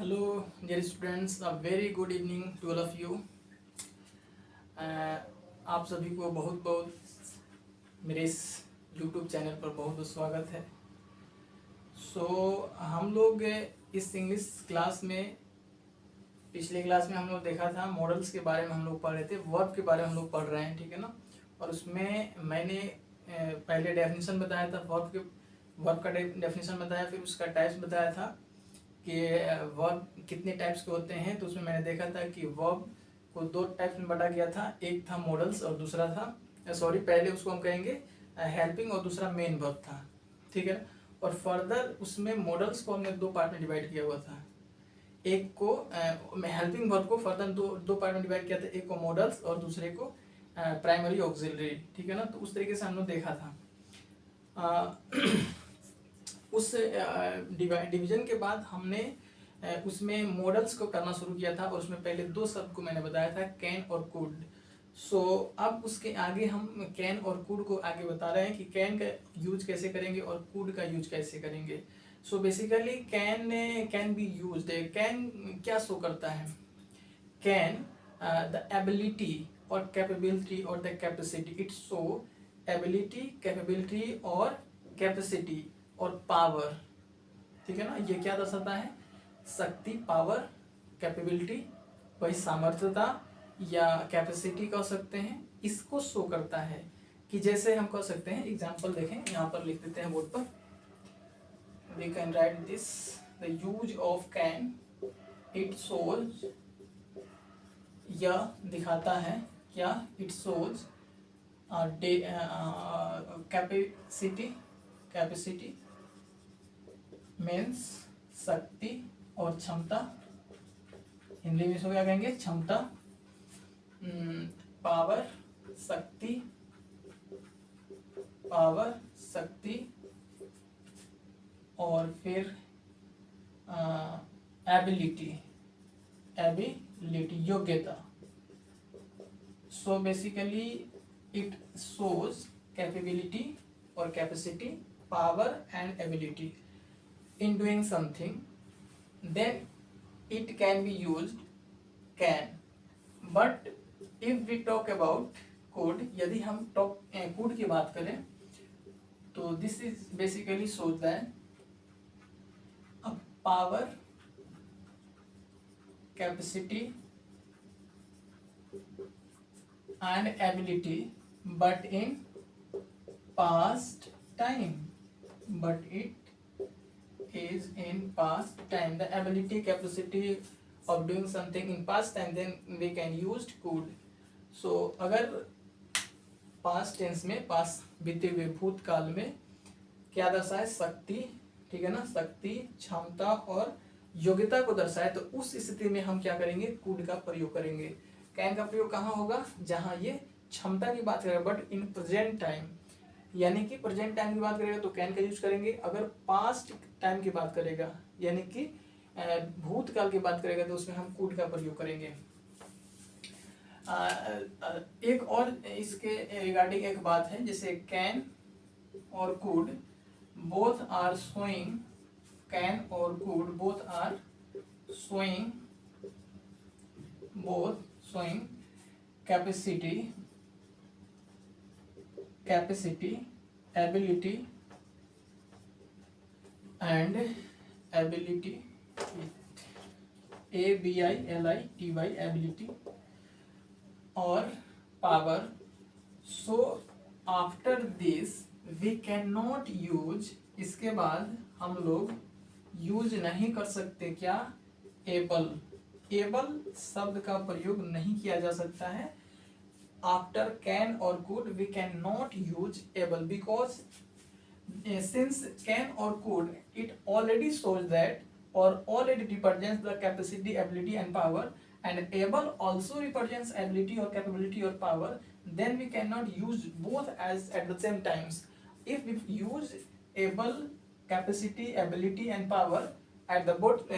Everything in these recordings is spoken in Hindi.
Hello, dear students. A very good evening to all of you. आप सभी को बहुत बहुत मेरे इस YouTube चैनल पर बहुत बहुत स्वागत है। हम लोग इस इंग्लिश क्लास में पिछले क्लास में हम लोग देखा था मॉडल्स के बारे में हम लोग पढ़ रहे थे, वर्ब के बारे में हम लोग पढ़ रहे हैं, ठीक है ना। और उसमें मैंने पहले डेफिनेशन बताया था वर्ब का डेफिनेशन बताया, फिर उसका टाइप्स बताया था कि वर्ब कितने टाइप्स के होते हैं। तो उसमें मैंने देखा था कि वर्ब को दो टाइप्स में बांटा गया था, एक था मॉडल्स और दूसरा था पहले उसको हम कहेंगे हेल्पिंग और दूसरा मेन वर्ब था, ठीक है। और फर्दर उसमें मॉडल्स को हमने दो पार्ट में डिवाइड किया हुआ था। एक को हेल्पिंग वर्ब को फर्दर दो दो पार्ट में डिवाइड किया था, एक को मॉडल्स और दूसरे को प्राइमरी ऑक्सिलरी, ठीक है ना। तो उस तरीके से हम लोग देखा था। उस डिवीजन के बाद हमने उसमें मॉडल्स को करना शुरू किया था और उसमें पहले दो शब्द को मैंने बताया था, कैन और कुड। अब उसके आगे हम कैन और कुड को आगे बता रहे हैं कि कैन का यूज कैसे करेंगे और कुड का यूज कैसे करेंगे। Basically can be used. Can क्या शो करता है? कैन द एबिलिटी और कैपेबिलिटी और the capacity. It show ability, capability और कैपेसिटी और पावर, ठीक है ना। ये क्या दर्शाता है? शक्ति, पावर, कैपेबिलिटी, वही सामर्थ्यता या कैपेसिटी कह सकते हैं। इसको शो करता है कि जैसे हम कह सकते हैं, एग्जांपल देखें, यहाँ पर लिख देते हैं बोर्ड पर। We can write this, the use of can, it shows, यह दिखाता है क्या? इट शोज कैपेसिटी मीन्स शक्ति और क्षमता। हिंदी में इसको क्या कहेंगे? क्षमता। पावर, शक्ति, पावर, शक्ति, और फिर एबिलिटी, एबिलिटी, योग्यता। बेसिकली इट शोज कैपेबिलिटी और capacity, power and ability in doing something, then it can be used can. But if we talk about could, यदि हम could की बात करें तो this is basically shows that a power, capacity and ability, but in past time, but it is in past time. The ability, capacity of doing something in past time, then we can use could. अगर past tense में, past बीते हुए भूतकाल में क्या दर्शाए? शक्ति, ठीक है ना, शक्ति, क्षमता और योग्यता को दर्शाए, तो उस स्थिति में हम क्या करेंगे? कुड का प्रयोग करेंगे। कैन का प्रयोग कहाँ होगा? जहाँ ये क्षमता की बात करेगा। बट इन प्रेजेंट टाइम, यानी कि प्रेजेंट टाइम की बात करेगा तो कैन का यूज करेंगे। अगर पास्ट टाइम की बात करेगा, यानी कि भूतकाल की बात करेगा, तो उसमें हम कुड का प्रयोग करेंगे। एक और इसके रिगार्डिंग एक बात है, जैसे कैन और could both are showing, can और could both are showing, capacity, ability and ability, ability, ability और power. After this we cannot use, इसके बाद हम लोग यूज नहीं कर सकते क्या? able शब्द का प्रयोग नहीं किया जा सकता है। After can or could we cannot use able, because since can or could it already shows that or already represents the capacity, ability and power, and able also represents ability or capability or power, then we cannot use both as at the same times. If we use able, capacity, ability and power at the both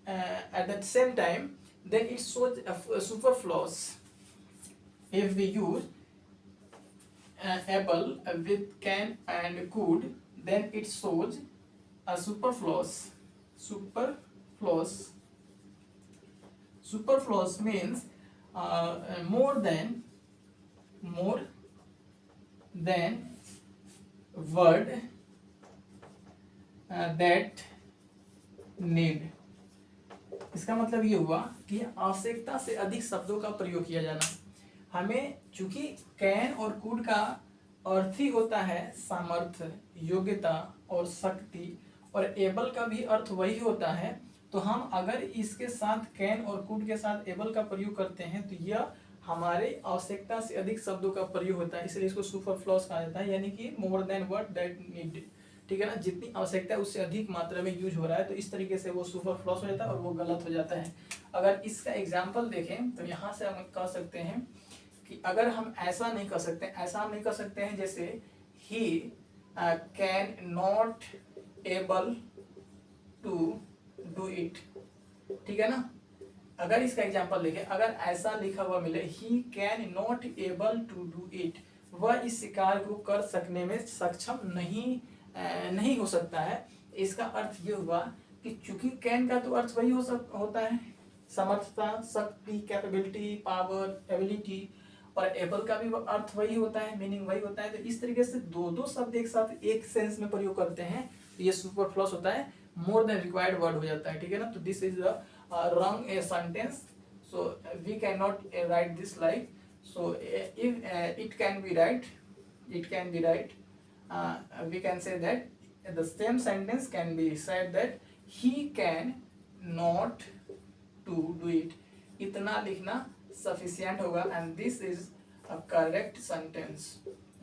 at the same time, then it shows a superfluous. If we use able with can and could, then it shows a superfluous. superfluous. Superfluous means more than word that need. इसका मतलब ये हुआ कि आवश्यकता से अधिक शब्दों का प्रयोग किया जाना। हमें चूंकि कैन और कुड का अर्थ ही होता है सामर्थ्य, योग्यता और शक्ति, और एबल का भी अर्थ वही होता है, तो हम अगर इसके साथ कैन और कुड के साथ एबल का प्रयोग करते हैं तो यह हमारे आवश्यकता से अधिक शब्दों का प्रयोग होता है, इसलिए इसको सुपरफ्लूअस कहा जाता है, यानी कि more than what that need. ठीक है ना, जितनी आवश्यकता है उससे अधिक मात्रा में यूज हो रहा है तो इस तरीके से वो सुपरफ्लूअस हो जाता है और वो गलत हो जाता है। अगर इसका एग्जाम्पल देखें तो यहाँ से हम कह सकते हैं कि अगर हम ऐसा नहीं कर सकते, ऐसा हम नहीं कर सकते हैं जैसे he can not able to do it. ठीक है ना, अगर इसका एग्जांपल देखें, अगर ऐसा लिखा हुआ मिले he can not able to do it, वह इस कार्य को कर सकने में सक्षम नहीं हो सकता है। इसका अर्थ ये हुआ कि चूंकि कैन का तो अर्थ वही होता है समर्थता, शक्ति, कैपेबिलिटी, पावर, एबिलिटी, और एबल का भी अर्थ वही होता है, मीनिंग वही होता है। तो इस तरीके से दो शब्द एक साथ एक सेंस में प्रयोग करते हैं तो ये सुपरफ्लूअस होता है, मोर देन रिक्वायर्ड वर्ड हो जाता है। ठीक है ना, तो this is the wrong a sentence, so we can not write this like, so if it can be right, we can say that the same sentence can be said that he can not to do it. इतना लिखना sufficient होगा and this is a correct sentence,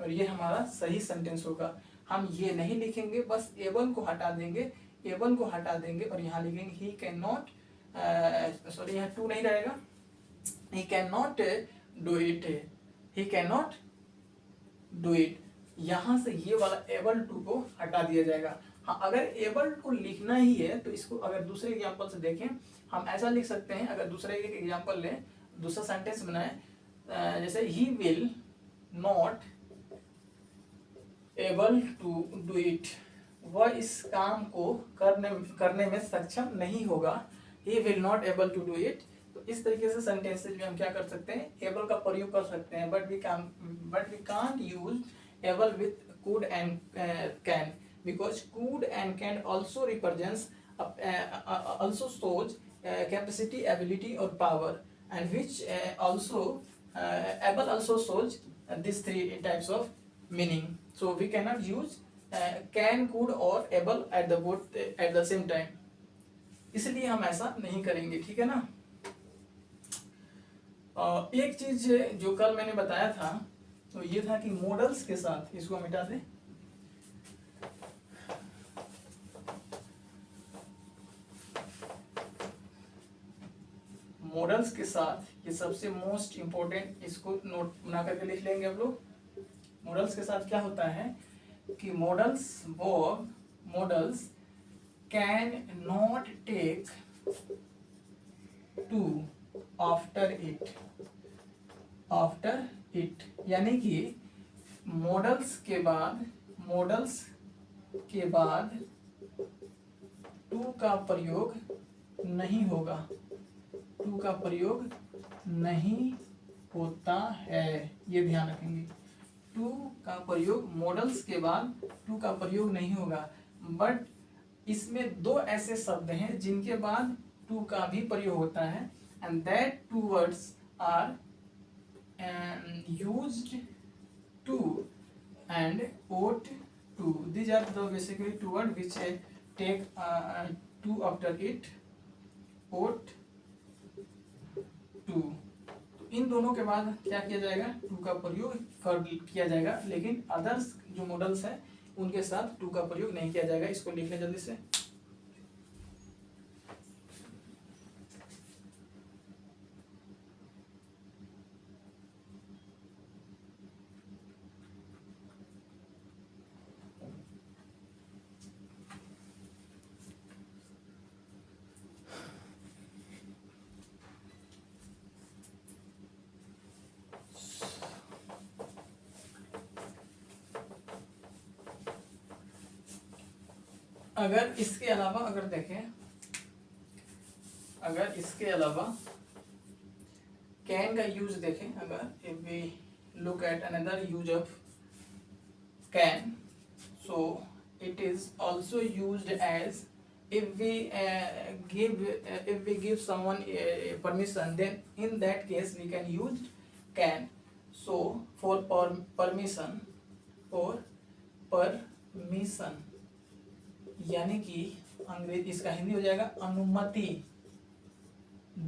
और ये हमारा सही सेंटेंस होगा। हम ये नहीं लिखेंगे, बस एबल को हटा देंगे और यहाँ लिखेंगे he cannot, सॉरी यहाँ टू नहीं रहेगा, he cannot do it, यहाँ से ये वाला एबल टू को हटा दिया जाएगा। हाँ, अगर एबल को लिखना ही है तो इसको अगर दूसरे एग्जांपल से देखें, हम ऐसा लिख सकते हैं, अगर दूसरे एक एग्जांपल लें, दूसरा सेंटेंस बनाए, जैसे he will not able to do it, वह इस काम को करने में सक्षम नहीं होगा, he will not able to do it. तो इस तरीके से सेंटेंसेस में हम क्या कर सकते हैं, एबल का प्रयोग कर सकते हैं, but we can't use able with could and can, because could and can also represents also shows capacity, ability or power, and which also able also shows these three types of meaning. So we cannot use can, could or able at the same time, इसलिए हम ऐसा नहीं करेंगे। ठीक है ना, एक चीज जो कल मैंने बताया था तो ये था कि मॉडल्स के साथ, इसको हम मिटा दें, मॉडल्स के साथ ये सबसे मोस्ट इंपॉर्टेंट, इसको नोट बना करके लिख लेंगे आप लोग। मॉडल्स के साथ क्या होता है कि models can not take to after it, यानी कि मॉडल्स के बाद टू का प्रयोग नहीं होगा, टू का प्रयोग नहीं होता है, ये ध्यान रखेंगे। टू का प्रयोग, मॉडल्स के बाद टू का प्रयोग नहीं होगा, बट इसमें दो ऐसे शब्द हैं जिनके बाद टू का भी प्रयोग होता है, and that two words are used to and ought to. These are the basically two words which take to after it, ought to. तो इन दोनों के बाद क्या किया जाएगा, टू का प्रयोग किया जाएगा, लेकिन अदर्स जो मॉडल्स है उनके साथ टू का प्रयोग नहीं किया जाएगा। इसको लिख लें जल्दी से। अगर इसके अलावा अगर देखें अगर इसके अलावा कैन का यूज देखें, अगर if we look at another use of can, so it is also used as if we give someone permission, then in that case we can use can. So for permission, यानी कि अंग्रेजी इसका हिंदी हो जाएगा अनुमति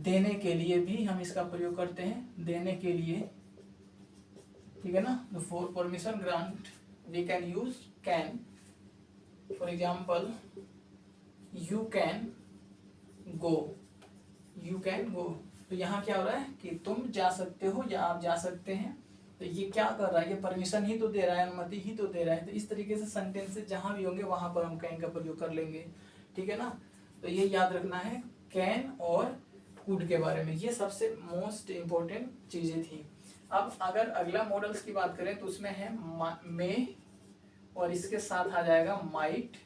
देने के लिए भी हम इसका प्रयोग करते हैं, देने के लिए, ठीक है ना। तो for permission grant we can use can. For example you can go, you can go. तो यहाँ क्या हो रहा है कि तुम जा सकते हो या आप जा सकते हैं। तो ये क्या कर रहा है, ये परमिशन ही तो दे रहा है, अनुमति ही तो दे रहा है। तो इस तरीके से सेंटेंसेस जहाँ भी होंगे वहां पर हम कैन का प्रयोग कर लेंगे, ठीक है ना। तो ये याद रखना है कैन और कुड के बारे में, ये सबसे मोस्ट इम्पोर्टेंट चीजें थी। अब अगर अगला मॉडल्स की बात करें तो उसमें है मे, और इसके साथ आ जाएगा माइट,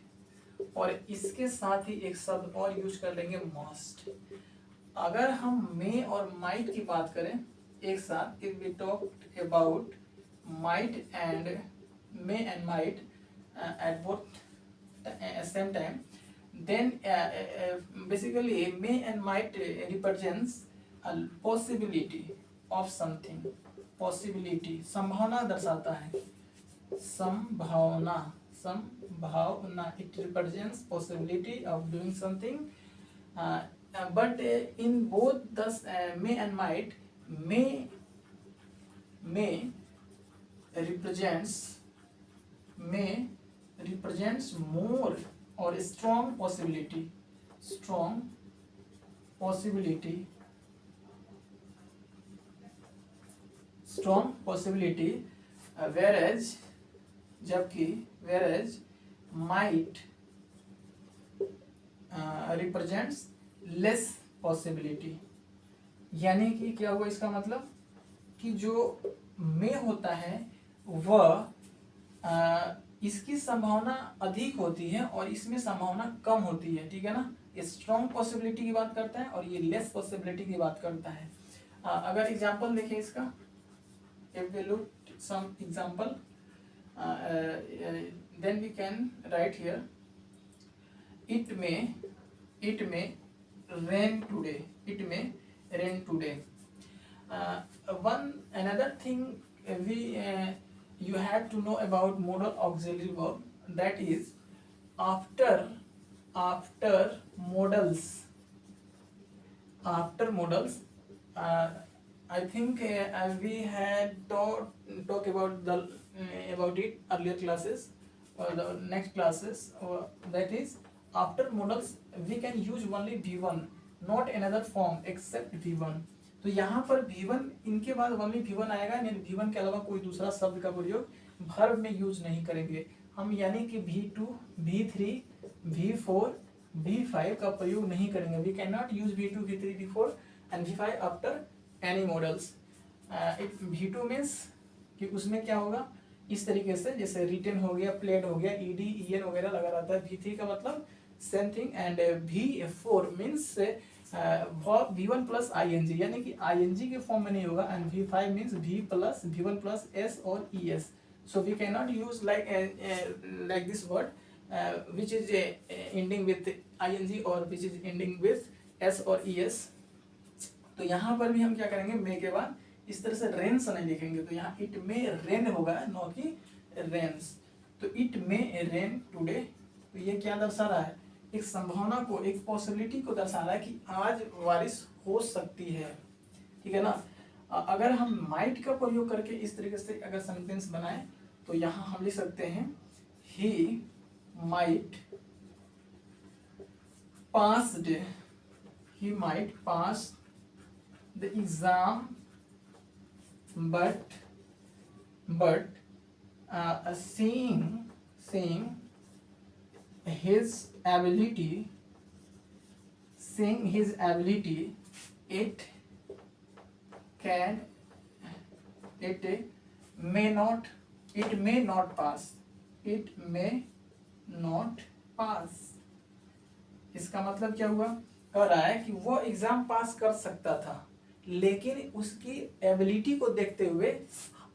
और इसके साथ ही एक शब्द और यूज कर लेंगे मस्ट। अगर हम मे और माइट की बात करें एक साथ, if we talk about might and may and might at both same time, then basically may and might represents a possibility of something, possibility संभावना दर्शाता है, संभावना, it represents possibility of doing something, but in both the may and might, may represents more or strong possibility, whereas might represents less possibility। यानी कि क्या हुआ इसका मतलब कि जो में होता है वह इसकी संभावना अधिक होती है और इसमें संभावना कम होती है, ठीक है ना। स्ट्रॉन्ग पॉसिबिलिटी की बात करता है और ये लेस पॉसिबिलिटी की बात करता है। अगर एग्जांपल देखें इसका, if we look some example, then we can write here it may rain today, it may rain today। One another thing you have to know about modal auxiliary verb, that is after modals, I think we had talk about it earlier classes or the next classes, that is after modals we can use only V1, not another form except V1। तो यहाँ पर V1 इनके बाद only V1 आएगा, यानी V1 के अलावा कोई दूसरा शब्द का प्रयोग वर्ब में यूज नहीं करेंगे हम, यानी कि V2, V3, V4, V5 का प्रयोग नहीं करेंगे। We cannot use V2, V3, V4 and V5 after any models। V2 means कि उसमें क्या होगा इस तरीके से, जैसे रिटन हो गया, प्लेड हो गया, ईडी, ईएन वगैरह लगा रहता है। V3 का मतलब same thing, and V4 means V1 plus ING, यानी कि ING के फॉर्म में नहीं होगा, and V5 means V1 plus S और ES। So we can not use like this word which is ending with ING और which is ending with S और ES। तो यहाँ पर भी हम क्या करेंगे, मे के बाद इस तरह से रेन्स नहीं लिखेंगे, तो यहाँ इट मे रेन होगा, नो कि रेन्स। तो इट मे रेन टुडे, तो ये क्या दर्शा रहा है, एक संभावना को, एक पॉसिबिलिटी को दर्शा रहा है कि आज बारिश हो सकती है, ठीक है ना। अगर हम माइट का प्रयोग करके इस तरीके से अगर सेंटेंस बनाएं तो यहाँ हम लिख सकते हैं he might passed, he might pass the exam but seeing his ability, it may not pass, इसका मतलब क्या हुआ कर रहा है कि वो एग्जाम पास कर सकता था, लेकिन उसकी एबिलिटी को देखते हुए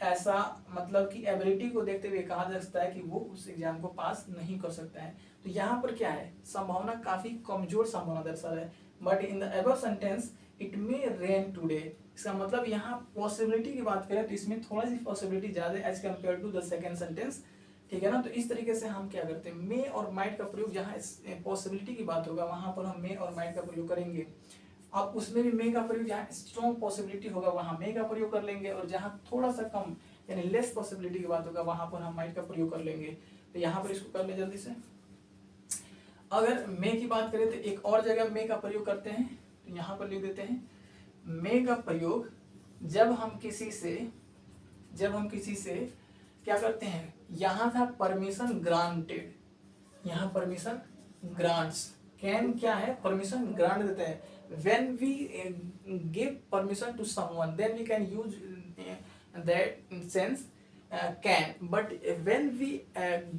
ऐसा, मतलब कि एबिलिटी को देखते हुए कहा जा सकता है कि वो उस एग्जाम को पास नहीं कर सकता है। तो यहाँ पर क्या है, संभावना काफी कमजोर संभावना दर्शा रहा है। But in the above sentence it may rain today, इसका मतलब यहाँ पॉसिबिलिटी की बात करें तो इसमें थोड़ा सी पॉसिबिलिटी ज्यादा है as compare to the second sentence, ठीक है ना। तो इस तरीके से हम क्या करते हैं, मे और माइट का प्रयोग, जहाँ पॉसिबिलिटी की बात होगा वहां पर हम मे और माइट का प्रयोग करेंगे। अब उसमें भी मे का प्रयोग, जहाँ स्ट्रॉन्ग पॉसिबिलिटी होगा वहां मे का प्रयोग कर लेंगे, और जहाँ थोड़ा सा कम यानी लेस पॉसिबिलिटी की बात होगा वहां पर हम माइट का प्रयोग कर लेंगे। तो यहाँ पर इसको कर ले जल्दी से। अगर मे की बात करें तो एक और जगह मे का प्रयोग करते हैं, तो यहाँ पर लिख देते हैं मे का प्रयोग जब हम किसी से क्या करते हैं, यहाँ था परमिशन ग्रांटेड, यहाँ परमिशन ग्रांट्स, कैन क्या है, परमिशन ग्रांट देते हैं। when we give permission to someone then we can use that sense can, but when we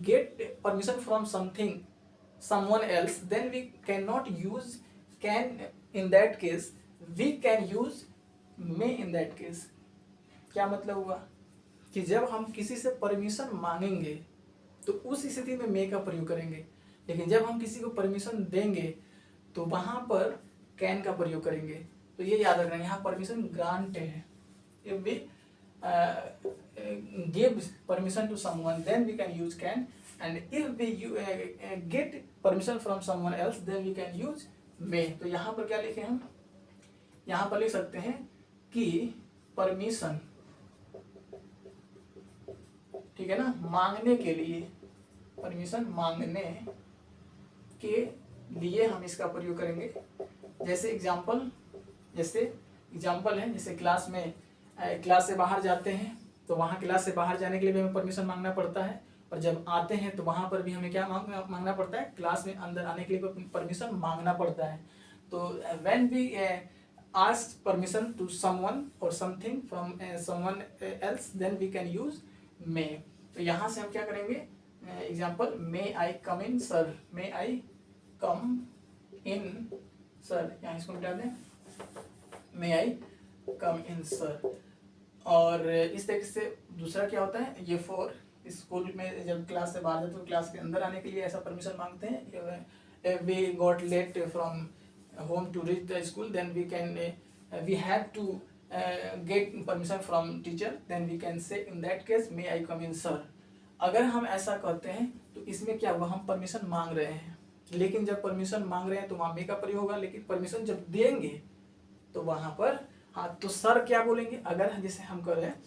get permission from someone else then we cannot use can in that case, we can use may in that case। क्या मतलब हुआ कि जब हम किसी से परमिशन मांगेंगे तो उस स्थिति में मे का प्रयोग करेंगे, लेकिन जब हम किसी को परमिशन देंगे तो वहां पर कैन का प्रयोग करेंगे। तो ये याद रखना, यहाँ परमिशन ग्रांट है, if we give permission to someone then we can use can, and if we get permission from someone else then we can use may. तो यहाँ पर क्या लिखे हम, यहाँ पर लिख सकते हैं कि परमिशन, ठीक है ना, मांगने के लिए, परमिशन मांगने के लिए हम इसका प्रयोग करेंगे। जैसे एग्जाम्पल है, जैसे क्लास से बाहर जाते हैं तो वहाँ क्लास से बाहर जाने के लिए भी हमें परमिशन मांगना पड़ता है, और जब आते हैं तो वहाँ पर भी हमें क्या मांगना पड़ता है, क्लास में अंदर आने के लिए परमिशन मांगना पड़ता है। तो when we ask permission to someone or something from someone else then we can use may. तो यहाँ से हम क्या करेंगे, example, may I come in sir, may I come in sir, यहाँ इसको मिटा दें, मे आई कम इन सर। और इस तरीके से दूसरा क्या होता है, ये फॉर स्कूल में जब क्लास से बाहर जाते तो क्लास के अंदर आने के लिए ऐसा परमिशन मांगते हैं। We got late from home to reach the school then we can we have to get permission from teacher then we can say in that case may I come in sir. अगर हम ऐसा करते हैं तो इसमें क्या हुआ, हम परमिशन मांग रहे हैं, लेकिन जब परमिशन मांग रहे हैं तो वहां मे का प्रयोग होगा, लेकिन परमिशन जब देंगे तो वहां पर हाँ, तो सर क्या बोलेंगे, अगर जैसे हम कर रहे हैं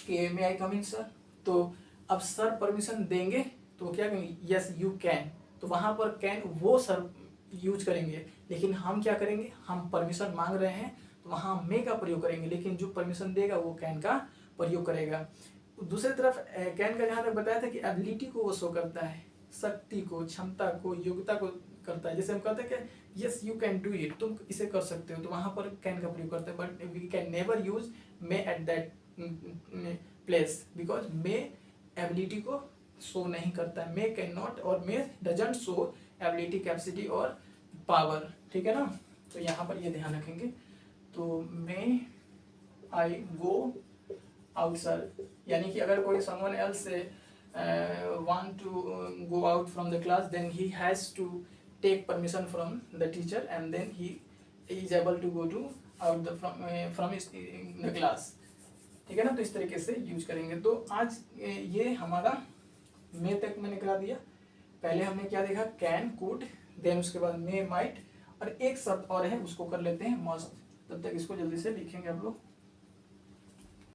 कि मे आई कम इन सर, तो अब सर परमिशन देंगे तो क्या कहेंगे, यस यू कैन, तो वहां पर कैन वो सर यूज करेंगे, लेकिन हम क्या करेंगे, हम परमिशन मांग रहे हैं तो वहां मे का प्रयोग करेंगे, लेकिन जो परमिशन देगा वो कैन का प्रयोग करेगा। दूसरी तरफ कैन का जहां तक बताया था कि एबिलिटी को वो शो करता है, शक्ति को, क्षमता को, योग्यता को करता है। जैसे हम कहते हैं कि yes you can do it, तुम इसे कर सकते हो, तो वहां पर कैन का प्रयोग करते हैं। But we can never use may at that place because may ability को शो नहीं करता है, मे कैन नॉट और may doesn't show ability, capacity और पावर, ठीक है ना। तो यहाँ पर ये ध्यान रखेंगे। तो मे आई गो आउट सर, यानी कि अगर कोई समवन एल्स से want to go out from the class then he has to take permission from the teacher and then he is able to go to out the from his the class, ठीक है ना। तो इस तरीके से यूज करेंगे। तो आज ये हमारा मे तक मैंने करा दिया। पहले हमने क्या देखा, कैन, कुड, देन उसके बाद मे, माइट, और एक शब्द और है उसको कर लेते हैं मस्ट। तब तक इसको जल्दी से लिखेंगे आप लोग।